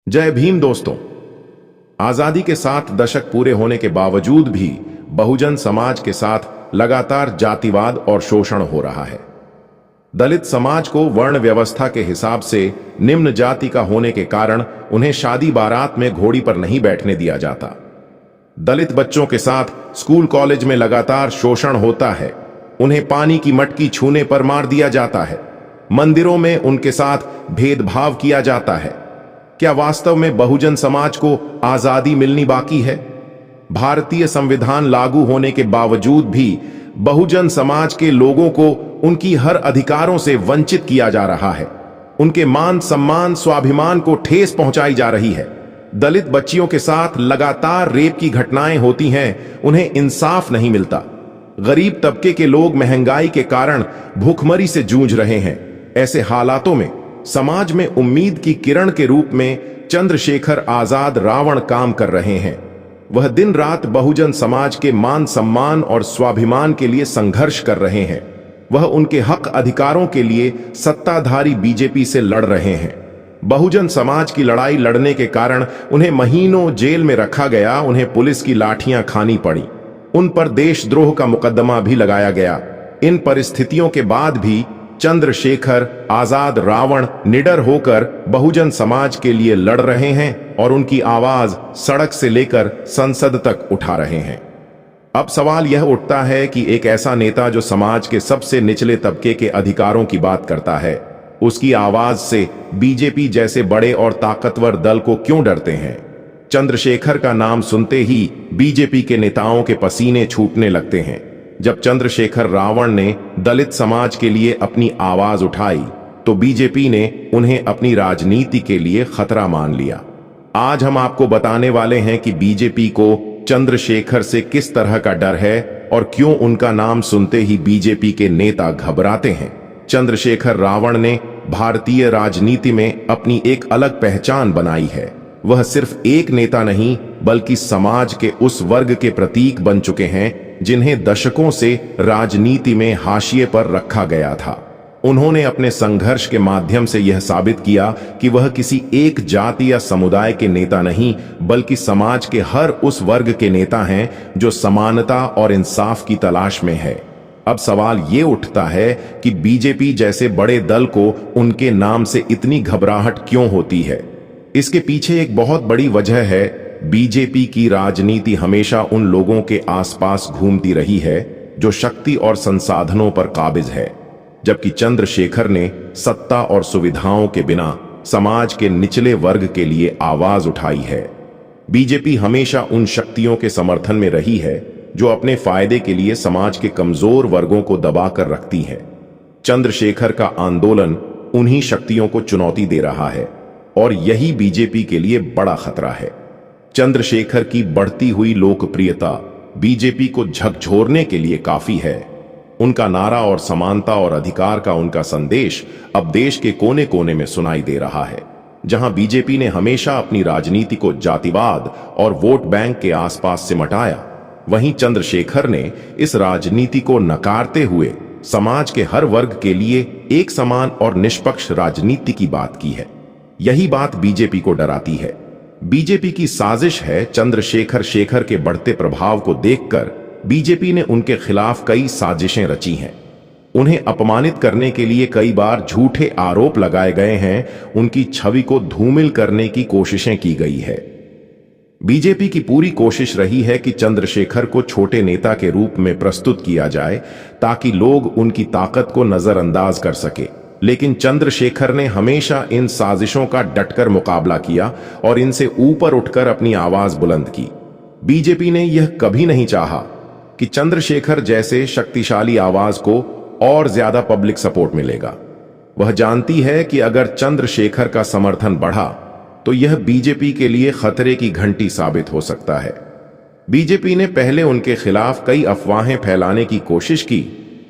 जय भीम दोस्तों। आजादी के 7 दशक पूरे होने के बावजूद भी बहुजन समाज के साथ लगातार जातिवाद और शोषण हो रहा है। दलित समाज को वर्ण व्यवस्था के हिसाब से निम्न जाति का होने के कारण उन्हें शादी बारात में घोड़ी पर नहीं बैठने दिया जाता। दलित बच्चों के साथ स्कूल कॉलेज में लगातार शोषण होता है। उन्हें पानी की मटकी छूने पर मार दिया जाता है। मंदिरों में उनके साथ भेदभाव किया जाता है। क्या वास्तव में बहुजन समाज को आजादी मिलनी बाकी है? भारतीय संविधान लागू होने के बावजूद भी बहुजन समाज के लोगों को उनकी हर अधिकारों से वंचित किया जा रहा है। उनके मान सम्मान स्वाभिमान को ठेस पहुंचाई जा रही है। दलित बच्चियों के साथ लगातार रेप की घटनाएं होती हैं। उन्हें इंसाफ नहीं मिलता। गरीब तबके के लोग महंगाई के कारण भूखमरी से जूझ रहे हैं। ऐसे हालातों में समाज में उम्मीद की किरण के रूप में चंद्रशेखर आजाद रावण काम कर रहे हैं। वह दिन रात बहुजन समाज के मान सम्मान और स्वाभिमान के लिए संघर्ष कर रहे हैं। वह उनके हक अधिकारों के लिए सत्ताधारी बीजेपी से लड़ रहे हैं। बहुजन समाज की लड़ाई लड़ने के कारण उन्हें महीनों जेल में रखा गया। उन्हें पुलिस की लाठियां खानी पड़ी। उन पर देशद्रोह का मुकदमा भी लगाया गया। इन परिस्थितियों के बाद भी चंद्रशेखर आजाद रावण निडर होकर बहुजन समाज के लिए लड़ रहे हैं और उनकी आवाज सड़क से लेकर संसद तक उठा रहे हैं। अब सवाल यह उठता है कि एक ऐसा नेता जो समाज के सबसे निचले तबके के अधिकारों की बात करता है, उसकी आवाज से बीजेपी जैसे बड़े और ताकतवर दल को क्यों डरते हैं? चंद्रशेखर का नाम सुनते ही बीजेपी के नेताओं के पसीने छूटने लगते हैं। जब चंद्रशेखर रावण ने दलित समाज के लिए अपनी आवाज उठाई तो बीजेपी ने उन्हें अपनी राजनीति के लिए खतरा मान लिया। आज हम आपको बताने वाले हैं कि बीजेपी को चंद्रशेखर से किस तरह का डर है और क्यों उनका नाम सुनते ही बीजेपी के नेता घबराते हैं। चंद्रशेखर रावण ने भारतीय राजनीति में अपनी एक अलग पहचान बनाई है। वह सिर्फ एक नेता नहीं बल्कि समाज के उस वर्ग के प्रतीक बन चुके हैं जिन्हें दशकों से राजनीति में हाशिए पर रखा गया था। उन्होंने अपने संघर्ष के माध्यम से यह साबित किया कि वह किसी एक जाति या समुदाय के नेता नहीं बल्कि समाज के हर उस वर्ग के नेता हैं जो समानता और इंसाफ की तलाश में है। अब सवाल ये उठता है कि बीजेपी जैसे बड़े दल को उनके नाम से इतनी घबराहट क्यों होती है? इसके पीछे एक बहुत बड़ी वजह है। बीजेपी की राजनीति हमेशा उन लोगों के आसपास घूमती रही है जो शक्ति और संसाधनों पर काबिज है, जबकि चंद्रशेखर ने सत्ता और सुविधाओं के बिना समाज के निचले वर्ग के लिए आवाज उठाई है। बीजेपी हमेशा उन शक्तियों के समर्थन में रही है जो अपने फायदे के लिए समाज के कमजोर वर्गों को दबाकर रखती है। चंद्रशेखर का आंदोलन उन्हीं शक्तियों को चुनौती दे रहा है और यही बीजेपी के लिए बड़ा खतरा है। चंद्रशेखर की बढ़ती हुई लोकप्रियता बीजेपी को झकझोरने के लिए काफी है। उनका नारा और समानता और अधिकार का उनका संदेश अब देश के कोने कोने में सुनाई दे रहा है। जहां बीजेपी ने हमेशा अपनी राजनीति को जातिवाद और वोट बैंक के आसपास सिमटाया, वहीं चंद्रशेखर ने इस राजनीति को नकारते हुए समाज के हर वर्ग के लिए एक समान और निष्पक्ष राजनीति की बात की है। यही बात बीजेपी को डराती है। बीजेपी की साजिश है। चंद्रशेखर के बढ़ते प्रभाव को देखकर बीजेपी ने उनके खिलाफ कई साजिशें रची हैं। उन्हें अपमानित करने के लिए कई बार झूठे आरोप लगाए गए हैं। उनकी छवि को धूमिल करने की कोशिशें की गई है। बीजेपी की पूरी कोशिश रही है कि चंद्रशेखर को छोटे नेता के रूप में प्रस्तुत किया जाए ताकि लोग उनकी ताकत को नजरअंदाज कर सके। लेकिन चंद्रशेखर ने हमेशा इन साजिशों का डटकर मुकाबला किया और इनसे ऊपर उठकर अपनी आवाज बुलंद की। बीजेपी ने यह कभी नहीं चाहा कि चंद्रशेखर जैसे शक्तिशाली आवाज को और ज्यादा पब्लिक सपोर्ट मिलेगा। वह जानती है कि अगर चंद्रशेखर का समर्थन बढ़ा तो यह बीजेपी के लिए खतरे की घंटी साबित हो सकता है। बीजेपी ने पहले उनके खिलाफ कई अफवाहें फैलाने की कोशिश की,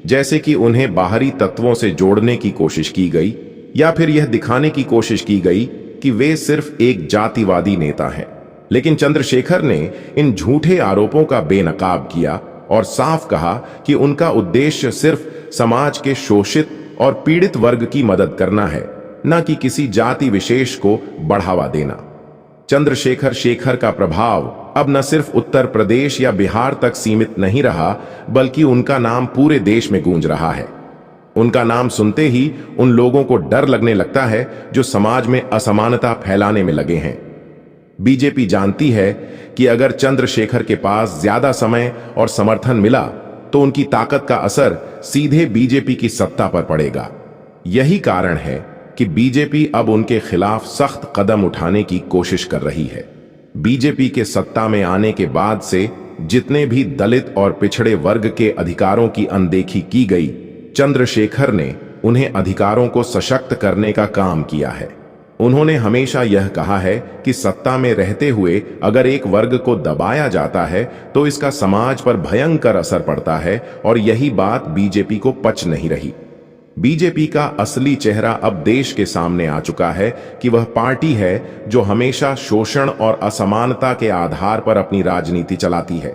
जैसे कि उन्हें बाहरी तत्वों से जोड़ने की कोशिश की गई या फिर यह दिखाने की कोशिश की गई कि वे सिर्फ एक जातिवादी नेता हैं। लेकिन चंद्रशेखर ने इन झूठे आरोपों का बेनकाब किया और साफ कहा कि उनका उद्देश्य सिर्फ समाज के शोषित और पीड़ित वर्ग की मदद करना है, न कि किसी जाति विशेष को बढ़ावा देना। चंद्रशेखर शेखर का प्रभाव अब न सिर्फ उत्तर प्रदेश या बिहार तक सीमित नहीं रहा, बल्कि उनका नाम पूरे देश में गूंज रहा है। उनका नाम सुनते ही उन लोगों को डर लगने लगता है जो समाज में असमानता फैलाने में लगे हैं। बीजेपी जानती है कि अगर चंद्रशेखर के पास ज्यादा समय और समर्थन मिला तो उनकी ताकत का असर सीधे बीजेपी की सत्ता पर पड़ेगा। यही कारण है कि बीजेपी अब उनके खिलाफ सख्त कदम उठाने की कोशिश कर रही है। बीजेपी के सत्ता में आने के बाद से जितने भी दलित और पिछड़े वर्ग के अधिकारों की अनदेखी की गई, चंद्रशेखर ने उन्हें अधिकारों को सशक्त करने का काम किया है। उन्होंने हमेशा यह कहा है कि सत्ता में रहते हुए अगर एक वर्ग को दबाया जाता है तो इसका समाज पर भयंकर असर पड़ता है, और यही बात बीजेपी को पच नहीं रही। बीजेपी का असली चेहरा अब देश के सामने आ चुका है कि वह पार्टी है जो हमेशा शोषण और असमानता के आधार पर अपनी राजनीति चलाती है।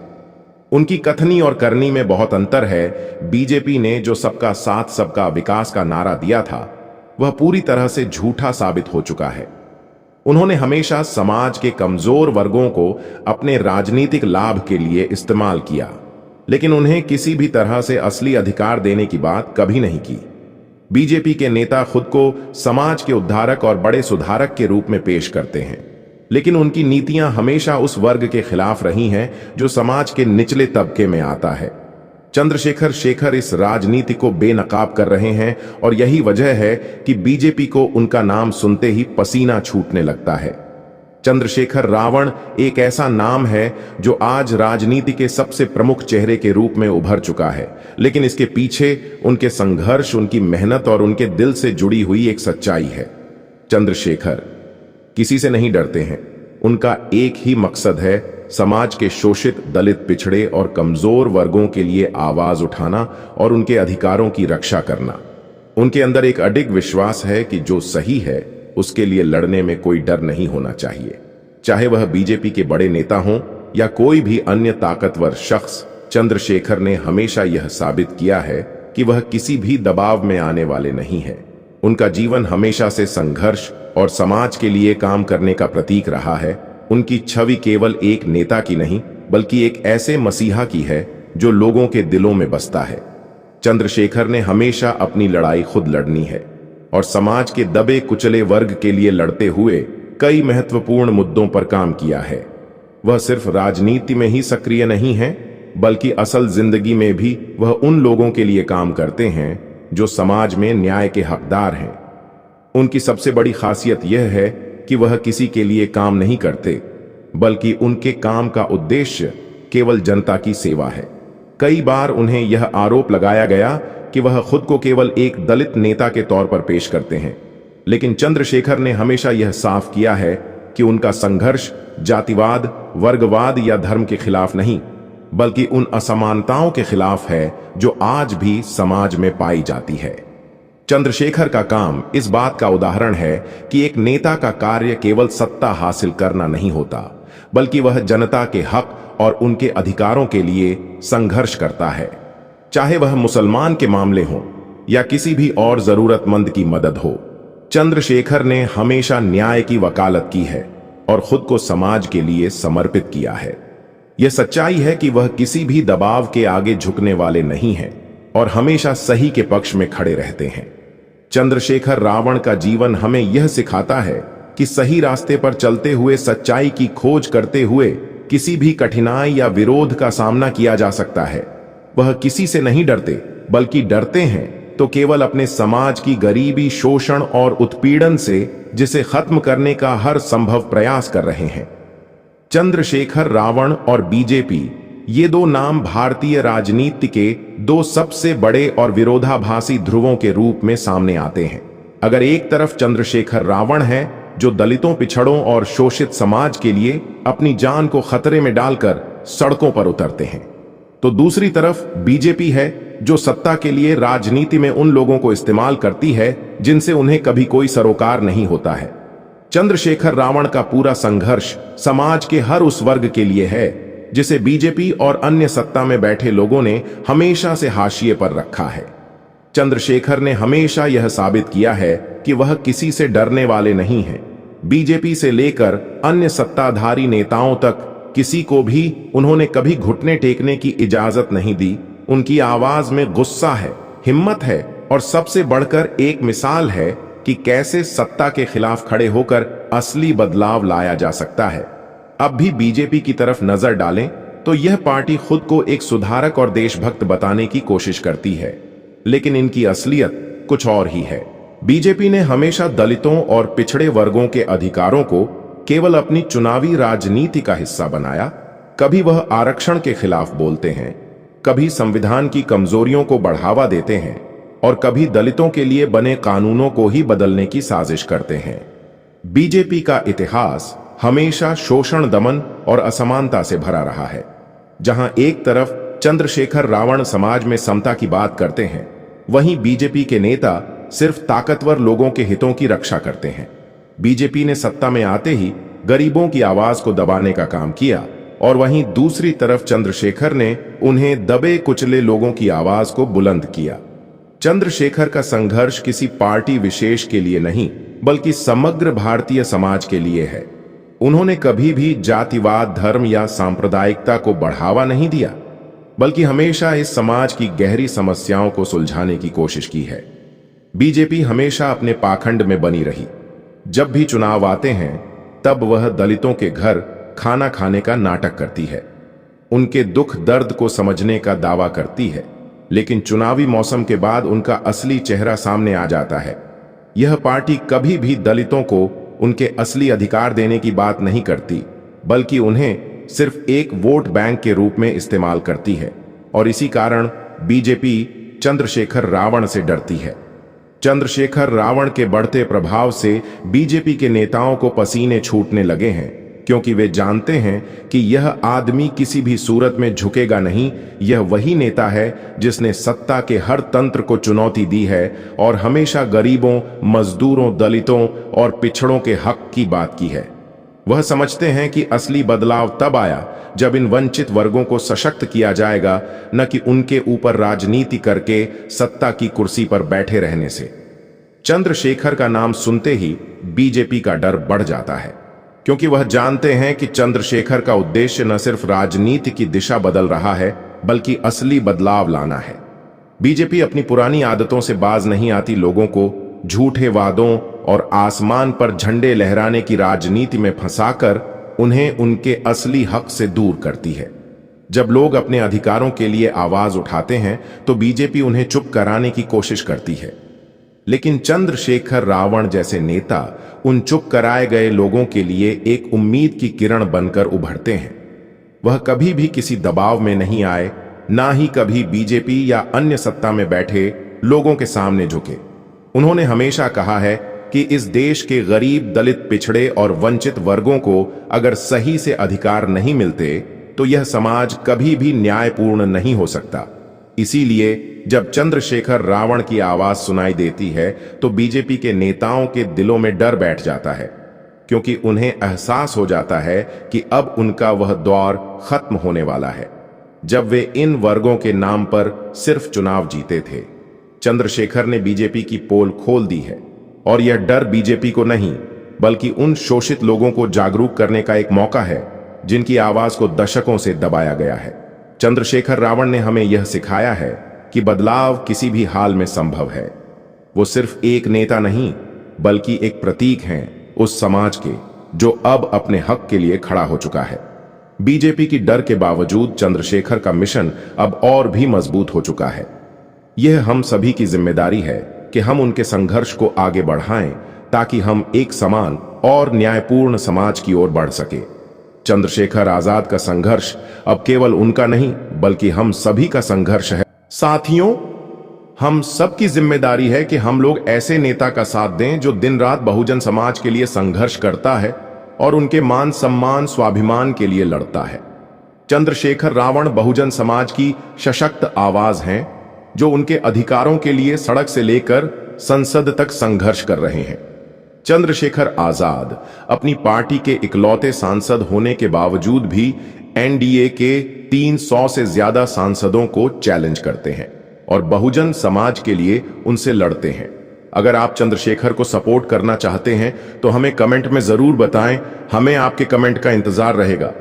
उनकी कथनी और करनी में बहुत अंतर है। बीजेपी ने जो सबका साथ सबका विकास का नारा दिया था वह पूरी तरह से झूठा साबित हो चुका है। उन्होंने हमेशा समाज के कमजोर वर्गों को अपने राजनीतिक लाभ के लिए इस्तेमाल किया, लेकिन उन्हें किसी भी तरह से असली अधिकार देने की बात कभी नहीं की। बीजेपी के नेता खुद को समाज के उद्धारक और बड़े सुधारक के रूप में पेश करते हैं, लेकिन उनकी नीतियां हमेशा उस वर्ग के खिलाफ रही हैं जो समाज के निचले तबके में आता है। चंद्रशेखर शेखर इस राजनीति को बेनकाब कर रहे हैं, और यही वजह है कि बीजेपी को उनका नाम सुनते ही पसीना छूटने लगता है। चंद्रशेखर रावण एक ऐसा नाम है जो आज राजनीति के सबसे प्रमुख चेहरे के रूप में उभर चुका है, लेकिन इसके पीछे उनके संघर्ष, उनकी मेहनत और उनके दिल से जुड़ी हुई एक सच्चाई है। चंद्रशेखर किसी से नहीं डरते हैं। उनका एक ही मकसद है, समाज के शोषित, दलित, पिछड़े और कमजोर वर्गों के लिए आवाज उठाना और उनके अधिकारों की रक्षा करना। उनके अंदर एक अडिग विश्वास है कि जो सही है उसके लिए लड़ने में कोई डर नहीं होना चाहिए, चाहे वह बीजेपी के बड़े नेता हों या कोई भी अन्य ताकतवर शख्स। चंद्रशेखर ने हमेशा यह साबित किया है कि वह किसी भी दबाव में आने वाले नहीं है। उनका जीवन हमेशा से संघर्ष और समाज के लिए काम करने का प्रतीक रहा है। उनकी छवि केवल एक नेता की नहीं, बल्कि एक ऐसे मसीहा की है जो लोगों के दिलों में बसता है। चंद्रशेखर ने हमेशा अपनी लड़ाई खुद लड़नी है और समाज के दबे कुचले वर्ग के लिए लड़ते हुए कई महत्वपूर्ण मुद्दों पर काम किया है। वह सिर्फ राजनीति में ही सक्रिय नहीं है, बल्कि असल जिंदगी में भी वह उन लोगों के लिए काम करते हैं जो समाज में न्याय के हकदार हैं। उनकी सबसे बड़ी खासियत यह है कि वह किसी के लिए काम नहीं करते, बल्कि उनके काम का उद्देश्य केवल जनता की सेवा है। कई बार उन्हें यह आरोप लगाया गया कि वह खुद को केवल एक दलित नेता के तौर पर पेश करते हैं, लेकिन चंद्रशेखर ने हमेशा यह साफ किया है कि उनका संघर्ष जातिवाद, वर्गवाद या धर्म के खिलाफ नहीं, बल्कि उन असमानताओं के खिलाफ है जो आज भी समाज में पाई जाती है। चंद्रशेखर का काम इस बात का उदाहरण है कि एक नेता का कार्य केवल सत्ता हासिल करना नहीं होता, बल्कि वह जनता के हक और उनके अधिकारों के लिए संघर्ष करता है, चाहे वह मुसलमान के मामले हों या किसी भी और जरूरतमंद की मदद हो। चंद्रशेखर ने हमेशा न्याय की वकालत की है और खुद को समाज के लिए समर्पित किया है। यह सच्चाई है कि वह किसी भी दबाव के आगे झुकने वाले नहीं हैं और हमेशा सही के पक्ष में खड़े रहते हैं। चंद्रशेखर रावण का जीवन हमें यह सिखाता है कि सही रास्ते पर चलते हुए, सच्चाई की खोज करते हुए किसी भी कठिनाई या विरोध का सामना किया जा सकता है। वह किसी से नहीं डरते, बल्कि डरते हैं तो केवल अपने समाज की गरीबी, शोषण और उत्पीड़न से, जिसे खत्म करने का हर संभव प्रयास कर रहे हैं। चंद्रशेखर रावण और बीजेपी, ये दो नाम भारतीय राजनीति के दो सबसे बड़े और विरोधाभासी ध्रुवों के रूप में सामने आते हैं। अगर एक तरफ चंद्रशेखर रावण है जो दलितों, पिछड़ों और शोषित समाज के लिए अपनी जान को खतरे में डालकर सड़कों पर उतरते हैं, तो दूसरी तरफ बीजेपी है जो सत्ता के लिए राजनीति में उन लोगों को इस्तेमाल करती है जिनसे उन्हें कभी कोई सरोकार नहीं होता है। चंद्रशेखर रावण का पूरा संघर्ष समाज के हर उस वर्ग के लिए है जिसे बीजेपी और अन्य सत्ता में बैठे लोगों ने हमेशा से हाशिए पर रखा है। चंद्रशेखर ने हमेशा यह साबित किया है कि वह किसी से डरने वाले नहीं हैं। बीजेपी से लेकर अन्य सत्ताधारी नेताओं तक किसी को भी उन्होंने कभी घुटने टेकने की इजाजत नहीं दी। उनकी आवाज में गुस्सा है, हिम्मत है और सबसे बढ़कर एक मिसाल है कि कैसे सत्ता के खिलाफ खड़े होकर असली बदलाव लाया जा सकता है। अब भी बीजेपी की तरफ नजर डालें तो यह पार्टी खुद को एक सुधारक और देशभक्त बताने की कोशिश करती है, लेकिन इनकी असलियत कुछ और ही है। बीजेपी ने हमेशा दलितों और पिछड़े वर्गों के अधिकारों को केवल अपनी चुनावी राजनीति का हिस्सा बनाया। कभी वह आरक्षण के खिलाफ बोलते हैं, कभी संविधान की कमजोरियों को बढ़ावा देते हैं और कभी दलितों के लिए बने कानूनों को ही बदलने की साजिश करते हैं। बीजेपी का इतिहास हमेशा शोषण, दमन और असमानता से भरा रहा है। जहां एक तरफ चंद्रशेखर रावण समाज में समता की बात करते हैं, वहीं बीजेपी के नेता सिर्फ ताकतवर लोगों के हितों की रक्षा करते हैं। बीजेपी ने सत्ता में आते ही गरीबों की आवाज को दबाने का काम किया और वहीं दूसरी तरफ चंद्रशेखर ने उन्हें दबे कुचले लोगों की आवाज को बुलंद किया। चंद्रशेखर का संघर्ष किसी पार्टी विशेष के लिए नहीं, बल्कि समग्र भारतीय समाज के लिए है। उन्होंने कभी भी जातिवाद, धर्म या सांप्रदायिकता को बढ़ावा नहीं दिया, बल्कि हमेशा इस समाज की गहरी समस्याओं को सुलझाने की कोशिश की है। बीजेपी हमेशा अपने पाखंड में बनी रही। जब भी चुनाव आते हैं, तब वह दलितों के घर खाना खाने का नाटक करती है, उनके दुख दर्द को समझने का दावा करती है, लेकिन चुनावी मौसम के बाद उनका असली चेहरा सामने आ जाता है। यह पार्टी कभी भी दलितों को उनके असली अधिकार देने की बात नहीं करती, बल्कि उन्हें सिर्फ एक वोट बैंक के रूप में इस्तेमाल करती है और इसी कारण बीजेपी चंद्रशेखर रावण से डरती है। चंद्रशेखर रावण के बढ़ते प्रभाव से बीजेपी के नेताओं को पसीने छूटने लगे हैं, क्योंकि वे जानते हैं कि यह आदमी किसी भी सूरत में झुकेगा नहीं। यह वही नेता है जिसने सत्ता के हर तंत्र को चुनौती दी है और हमेशा गरीबों, मजदूरों, दलितों और पिछड़ों के हक की बात की है। वह समझते हैं कि असली बदलाव तब आया जब इन वंचित वर्गों को सशक्त किया जाएगा, न कि उनके ऊपर राजनीति करके सत्ता की कुर्सी पर बैठे रहने से। चंद्रशेखर का नाम सुनते ही बीजेपी का डर बढ़ जाता है, क्योंकि वह जानते हैं कि चंद्रशेखर का उद्देश्य न सिर्फ राजनीति की दिशा बदल रहा है, बल्कि असली बदलाव लाना है। बीजेपी अपनी पुरानी आदतों से बाज नहीं आती। लोगों को झूठे वादों और आसमान पर झंडे लहराने की राजनीति में फंसाकर उन्हें उनके असली हक से दूर करती है। जब लोग अपने अधिकारों के लिए आवाज उठाते हैं, तो बीजेपी उन्हें चुप कराने की कोशिश करती है, लेकिन चंद्रशेखर रावण जैसे नेता उन चुप कराए गए लोगों के लिए एक उम्मीद की किरण बनकर उभरते हैं। वह कभी भी किसी दबाव में नहीं आए, ना ही कभी बीजेपी या अन्य सत्ता में बैठे लोगों के सामने झुके। उन्होंने हमेशा कहा है कि इस देश के गरीब, दलित, पिछड़े और वंचित वर्गों को अगर सही से अधिकार नहीं मिलते, तो यह समाज कभी भी न्यायपूर्ण नहीं हो सकता। इसीलिए जब चंद्रशेखर रावण की आवाज सुनाई देती है, तो बीजेपी के नेताओं के दिलों में डर बैठ जाता है, क्योंकि उन्हें एहसास हो जाता है कि अब उनका वह दौर खत्म होने वाला है जब वे इन वर्गों के नाम पर सिर्फ चुनाव जीते थे। चंद्रशेखर ने बीजेपी की पोल खोल दी है और यह डर बीजेपी को नहीं, बल्कि उन शोषित लोगों को जागरूक करने का एक मौका है जिनकी आवाज को दशकों से दबाया गया है। चंद्रशेखर रावण ने हमें यह सिखाया है कि बदलाव किसी भी हाल में संभव है। वो सिर्फ एक नेता नहीं, बल्कि एक प्रतीक हैं उस समाज के जो अब अपने हक के लिए खड़ा हो चुका है। बीजेपी की डर के बावजूद चंद्रशेखर का मिशन अब और भी मजबूत हो चुका है। यह हम सभी की जिम्मेदारी है कि हम उनके संघर्ष को आगे बढ़ाएं, ताकि हम एक समान और न्यायपूर्ण समाज की ओर बढ़ सके। चंद्रशेखर आजाद का संघर्ष अब केवल उनका नहीं, बल्कि हम सभी का संघर्ष है। साथियों, हम सबकी जिम्मेदारी है कि हम लोग ऐसे नेता का साथ दें जो दिन रात बहुजन समाज के लिए संघर्ष करता है और उनके मान सम्मान, स्वाभिमान के लिए लड़ता है। चंद्रशेखर रावण बहुजन समाज की सशक्त आवाज हैं, जो उनके अधिकारों के लिए सड़क से लेकर संसद तक संघर्ष कर रहे हैं। चंद्रशेखर आजाद अपनी पार्टी के इकलौते सांसद होने के बावजूद भी एनडीए के 300 से ज्यादा सांसदों को चैलेंज करते हैं और बहुजन समाज के लिए उनसे लड़ते हैं। अगर आप चंद्रशेखर को सपोर्ट करना चाहते हैं तो हमें कमेंट में जरूर बताएं, हमें आपके कमेंट का इंतजार रहेगा।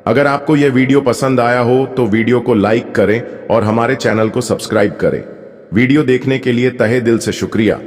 अगर आपको यह वीडियो पसंद आया हो तो वीडियो को लाइक करें और हमारे चैनल को सब्सक्राइब करें। वीडियो देखने के लिए तहे दिल से शुक्रिया।